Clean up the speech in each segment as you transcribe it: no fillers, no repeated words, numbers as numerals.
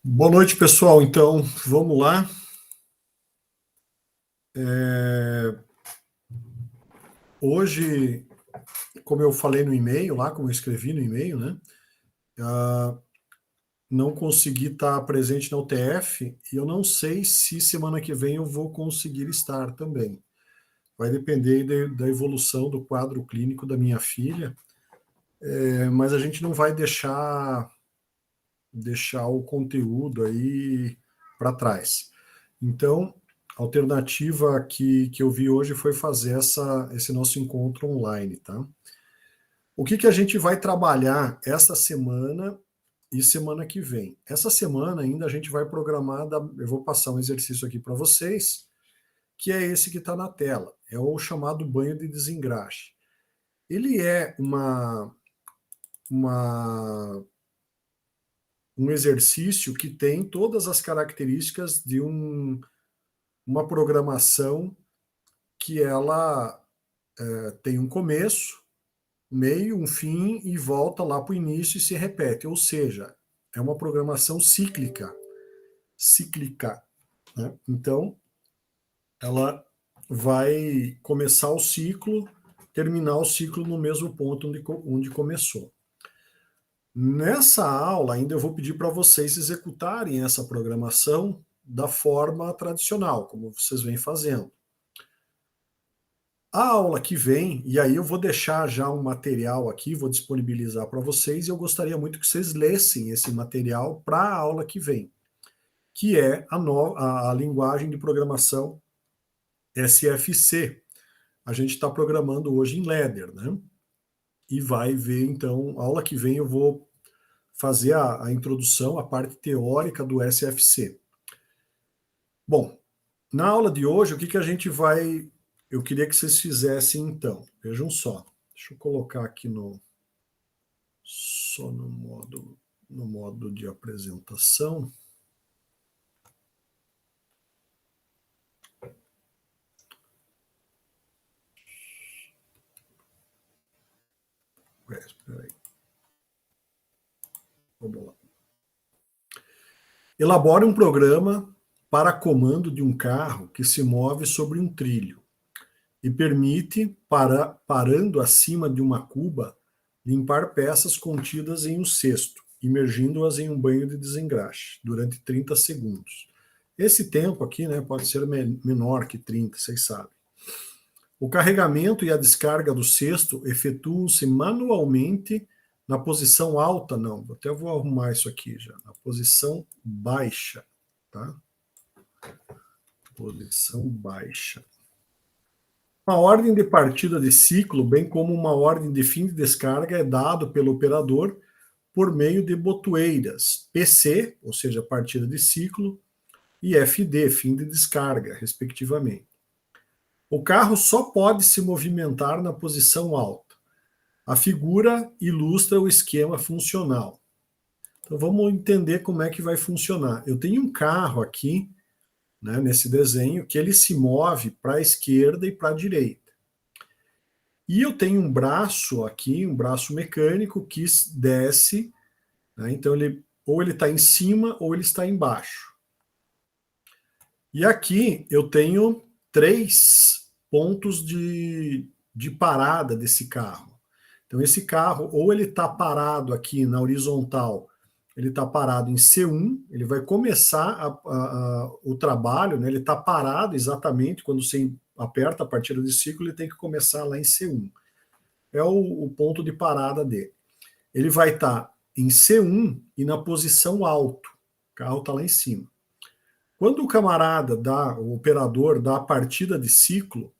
Boa noite, pessoal. Então, vamos lá. É, Hoje, como eu falei no e-mail lá, como eu escrevi no e-mail, né? Não consegui estar presente na UTF e eu não sei se semana que vem eu vou conseguir estar também. Vai depender da evolução do quadro clínico da minha filha, mas a gente não vai deixar o conteúdo aí para trás. Então, a alternativa que eu vi hoje foi fazer esse nosso encontro online, tá? O que a gente vai trabalhar essa semana e semana que vem? Essa semana ainda a gente vai programar, eu vou passar um exercício aqui para vocês, que é esse que está na tela, é o chamado banho de desengraxe. Ele é uma, um exercício que tem todas as características de uma programação que ela tem um começo, meio, um fim e volta lá para o início e se repete. Ou seja, é uma programação cíclica, né? Então, ela vai começar o ciclo, terminar o ciclo no mesmo ponto onde começou. Nessa aula, ainda eu vou pedir para vocês executarem essa programação da forma tradicional, como vocês vêm fazendo. A aula que vem, e aí eu vou deixar já um material aqui, vou disponibilizar para vocês, e eu gostaria muito que vocês lessem esse material para a aula que vem, que é a linguagem de programação SFC. A gente está programando hoje em Ladder, né? E vai ver, então, a aula que vem eu vou fazer a introdução, a parte teórica do SFC. Bom, na aula de hoje, o que a gente vai. Eu queria que vocês fizessem então. Vejam só. Deixa eu colocar aqui só no modo de apresentação. Espera aí. Vamos lá. Elabore um programa para comando de um carro que se move sobre um trilho e permite, parando acima de uma cuba, limpar peças contidas em um cesto, imergindo-as em um banho de desengraxe durante 30 segundos. Esse tempo aqui, né, pode ser menor que 30, vocês sabem. O carregamento e a descarga do cesto efetuam-se manualmente na posição alta, não, até vou arrumar isso aqui já, na posição baixa, tá? Posição baixa. Uma ordem de partida de ciclo, bem como uma ordem de fim de descarga, é dado pelo operador por meio de botoeiras PC, ou seja, partida de ciclo, e FD, fim de descarga, respectivamente. O carro só pode se movimentar na posição alta. A figura ilustra o esquema funcional. Então vamos entender como é que vai funcionar. Eu tenho um carro aqui, né, nesse desenho, que ele se move para a esquerda e para a direita. E eu tenho um braço aqui, um braço mecânico que desce, né, então ou ele está em cima ou ele está embaixo. E aqui eu tenho 3 pontos de parada desse carro. Então esse carro, ou ele está parado aqui na horizontal, ele está parado em C1, ele vai começar o trabalho, né, ele está parado exatamente quando você aperta a partida de ciclo, ele tem que começar lá em C1. É o ponto de parada dele. Ele vai estar em C1 e na posição alto. O carro está lá em cima. Quando o camarada o operador dá a partida de ciclo,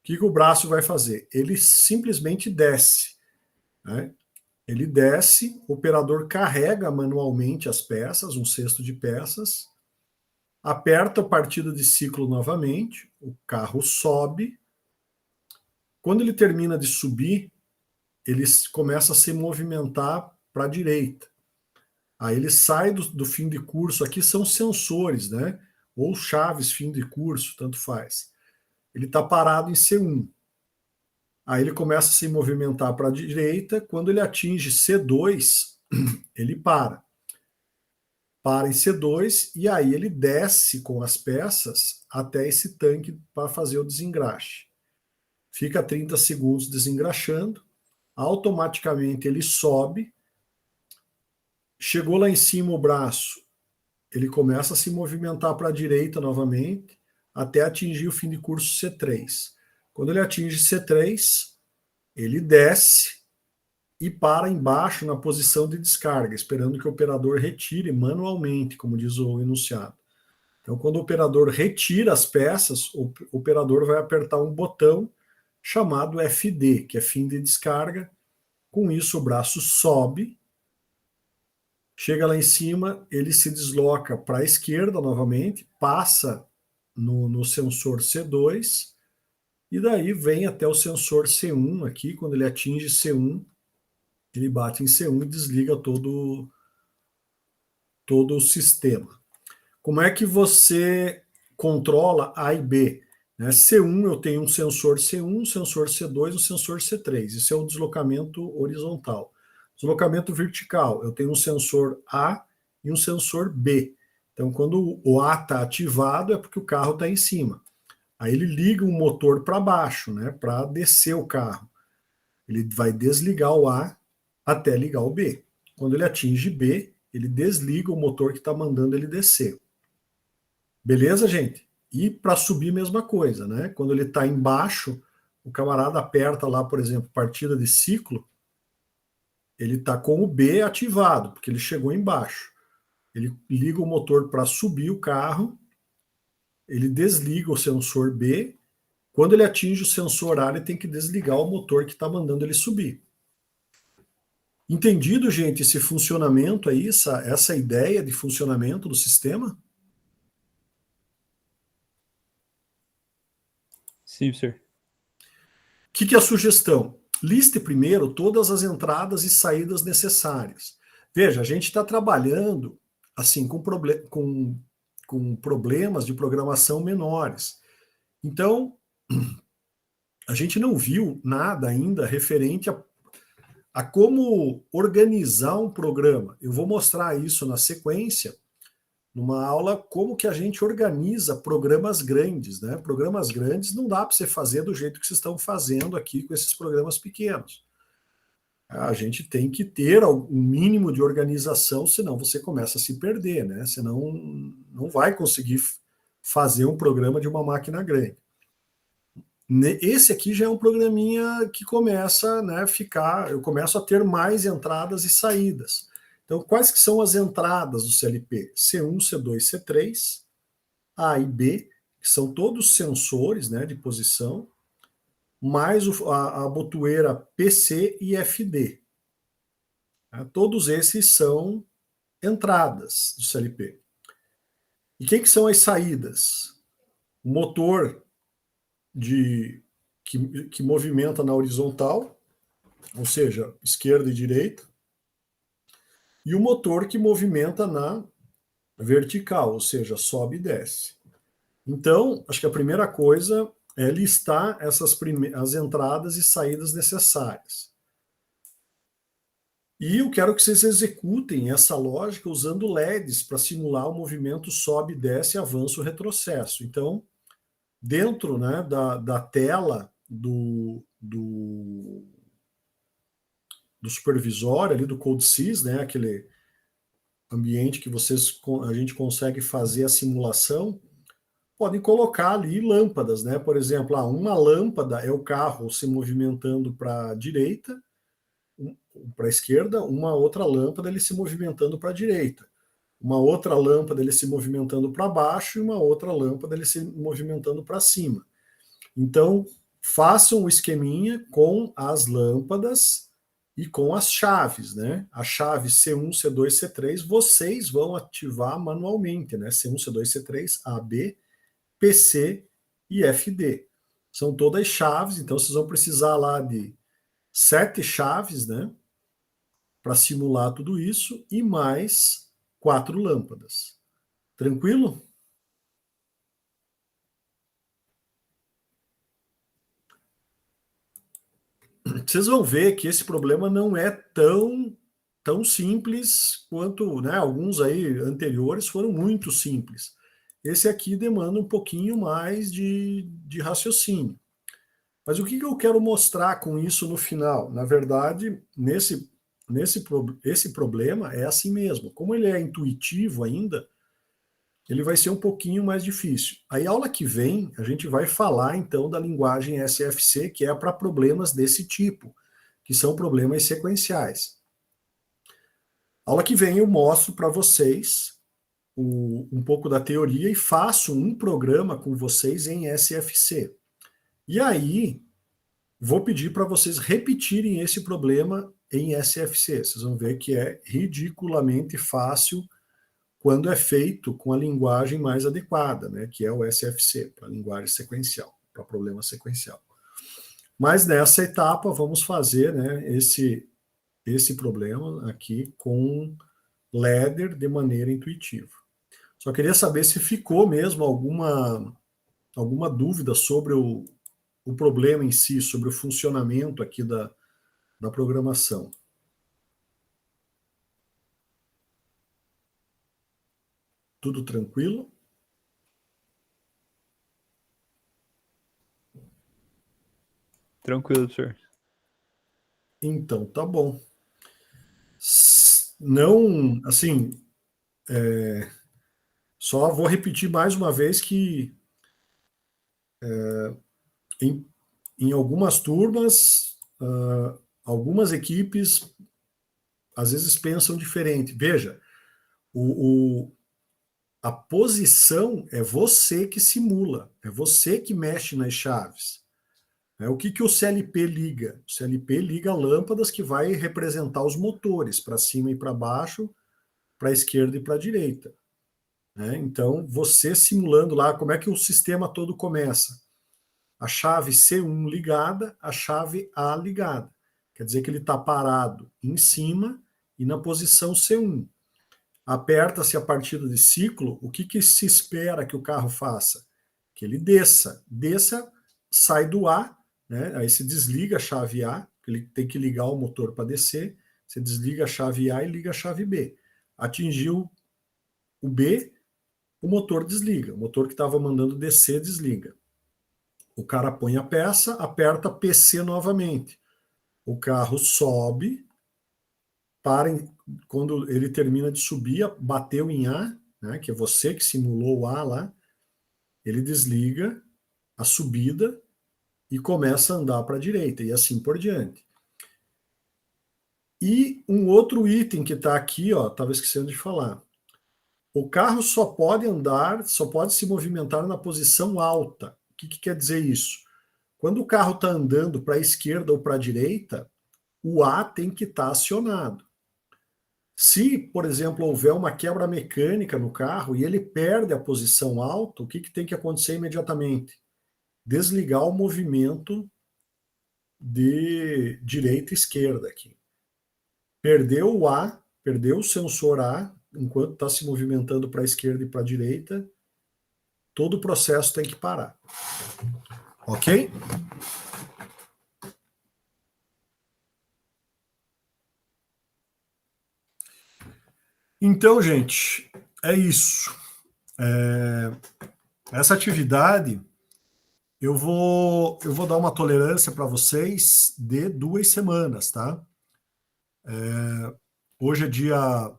o que o braço vai fazer? Ele simplesmente desce, né? Ele desce, o operador carrega manualmente as peças, um cesto de peças, aperta a partida de ciclo novamente, o carro sobe. Quando ele termina de subir, ele começa a se movimentar para a direita. Aí ele sai do fim de curso, aqui são sensores, né? Ou chaves fim de curso, tanto faz. Ele está parado em C1. Aí ele começa a se movimentar para a direita, quando ele atinge C2, ele para. para em C2 e aí ele desce com as peças até esse tanque para fazer o desengraxe. Fica 30 segundos desengraxando, automaticamente ele sobe, chegou lá em cima o braço, ele começa a se movimentar para a direita novamente, até atingir o fim de curso C3. Quando ele atinge C3, ele desce e para embaixo na posição de descarga, esperando que o operador retire manualmente, como diz o enunciado. Então, quando o operador retira as peças, o operador vai apertar um botão chamado FD, que é fim de descarga. Com isso, o braço sobe, chega lá em cima, ele se desloca para a esquerda novamente, passa no sensor C2, e daí vem até o sensor C1 aqui. Quando ele atinge C1, ele bate em C1 e desliga todo o sistema. Como é que você controla A e B? Né? C1 eu tenho um sensor C1, um sensor C2, um sensor C3. Isso é o deslocamento horizontal. Deslocamento vertical, eu tenho um sensor A e um sensor B. Então, quando o A está ativado, é porque o carro está em cima. Aí ele liga o motor para baixo, né, para descer o carro. Ele vai desligar o A até ligar o B. Quando ele atinge B, ele desliga o motor que está mandando ele descer. Beleza, gente? E para subir, mesma coisa, né? Quando ele está embaixo, o camarada aperta lá, por exemplo, partida de ciclo, ele está com o B ativado, porque ele chegou embaixo. Ele liga o motor para subir o carro, ele desliga o sensor B. Quando ele atinge o sensor A, ele tem que desligar o motor que está mandando ele subir. Entendido, gente, esse funcionamento aí, essa ideia de funcionamento do sistema? Sim, senhor. O que é a sugestão? Liste primeiro todas as entradas e saídas necessárias. Veja, a gente está trabalhando assim com problemas de programação menores. Então, a gente não viu nada ainda referente a como organizar um programa. Eu vou mostrar isso na sequência, numa aula, como que a gente organiza programas grandes, né? Programas grandes não dá para você fazer do jeito que vocês estão fazendo aqui com esses programas pequenos. A gente tem que ter um mínimo de organização, senão você começa a se perder, né? Senão não vai conseguir fazer um programa de uma máquina grande. Esse aqui já é um programinha que começa, né, eu começo a ter mais entradas e saídas. Então, quais que são as entradas do CLP? C1, C2, C3, A e B, que são todos sensores, né, de posição, mais a botoeira PC e FD. Né? Todos esses são entradas do CLP. E quem que são as saídas? O motor que movimenta na horizontal, ou seja, esquerda e direita, e o motor que movimenta na vertical, ou seja, sobe e desce. Então, acho que a primeira coisa é listar as entradas e saídas necessárias. E eu quero que vocês executem essa lógica usando LEDs para simular o movimento sobe, desce, avanço, retrocesso. Então, dentro, né, da tela do supervisório, ali do CodeSys, né, aquele ambiente que a gente consegue fazer a simulação, podem colocar ali lâmpadas, né? Por exemplo, uma lâmpada é o carro se movimentando para a direita, para a esquerda, uma outra lâmpada ele se movimentando para a direita, uma outra lâmpada ele se movimentando para baixo e uma outra lâmpada ele se movimentando para cima. Então, façam o esqueminha com as lâmpadas e com as chaves, né? A chave C1, C2, C3, vocês vão ativar manualmente, né? C1, C2, C3, A, B, PC e FD. São todas chaves, então vocês vão precisar lá de 7 chaves, né? Para simular tudo isso e mais 4 lâmpadas. Tranquilo? Vocês vão ver que esse problema não é tão tão simples quanto, né, alguns aí anteriores foram muito simples. Esse aqui demanda um pouquinho mais de raciocínio. Mas o que eu quero mostrar com isso no final? Na verdade, esse problema é assim mesmo. Como ele é intuitivo ainda, ele vai ser um pouquinho mais difícil. Aí, aula que vem, a gente vai falar então da linguagem SFC, que é para problemas desse tipo, que são problemas sequenciais. Aula que vem eu mostro para vocês um pouco da teoria e faço um programa com vocês em SFC. E aí, vou pedir para vocês repetirem esse problema em SFC. Vocês vão ver que é ridiculamente fácil quando é feito com a linguagem mais adequada, né, que é o SFC, para linguagem sequencial, para problema sequencial. Mas nessa etapa vamos fazer, né, esse problema aqui com ladder de maneira intuitiva. Só queria saber se ficou mesmo alguma dúvida sobre o problema em si, sobre o funcionamento aqui da programação. Tudo tranquilo? Tranquilo, senhor. Então, tá bom. Não, assim, só vou repetir mais uma vez que em algumas turmas, algumas equipes às vezes pensam diferente. Veja, a posição é você que simula, é você que mexe nas chaves. O que o CLP liga? O CLP liga lâmpadas que vai representar os motores, para cima e para baixo, para a esquerda e para a direita. Então, você simulando lá como é que o sistema todo começa. A chave C1 ligada, a chave A ligada. Quer dizer que ele está parado em cima e na posição C1. Aperta-se a partida de ciclo, o que se espera que o carro faça? Que ele desça. Desça, sai do A, né? Aí se desliga a chave A, ele tem que ligar o motor para descer, você desliga a chave A e liga a chave B. Atingiu o B, o motor desliga. O motor que estava mandando descer, desliga. O cara põe a peça, aperta PC novamente. O carro sobe, quando ele termina de subir, bateu em A, né, que é você que simulou o A lá, ele desliga a subida e começa a andar para a direita, e assim por diante. E um outro item que está aqui, ó, estava esquecendo de falar. O carro só pode andar, só pode se movimentar na posição alta. O que quer dizer isso? Quando o carro está andando para a esquerda ou para a direita, o A tem que estar acionado. Se, por exemplo, houver uma quebra mecânica no carro e ele perde a posição alta, o que tem que acontecer imediatamente? Desligar o movimento de direita e esquerda aqui. Perdeu o A, perdeu o sensor A, enquanto está se movimentando para a esquerda e para a direita, todo o processo tem que parar. Ok? Então, gente, é isso. Essa atividade, eu vou dar uma tolerância para vocês de 2 semanas, tá? Hoje é dia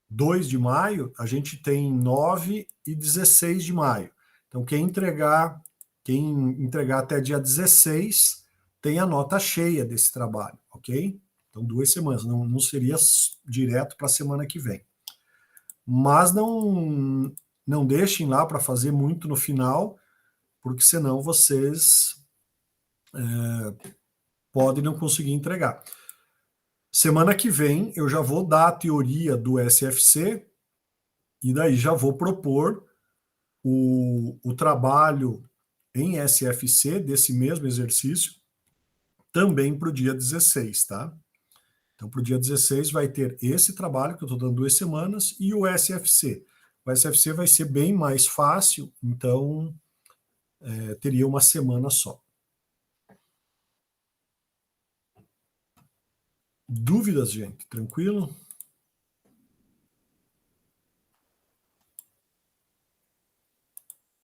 2 de maio, a gente tem 9 e 16 de maio. Então, quem entregar até dia 16 tem a nota cheia desse trabalho, ok? Então, 2 semanas, não seria direto para a semana que vem. Mas não deixem lá para fazer muito no final, porque senão vocês podem não conseguir entregar. Semana que vem eu já vou dar a teoria do SFC e daí já vou propor o trabalho em SFC desse mesmo exercício também para o dia 16, tá? Então, para o dia 16 vai ter esse trabalho, que eu estou dando 2 semanas, e o SFC. O SFC vai ser bem mais fácil, então teria uma semana só. Dúvidas, gente? Tranquilo?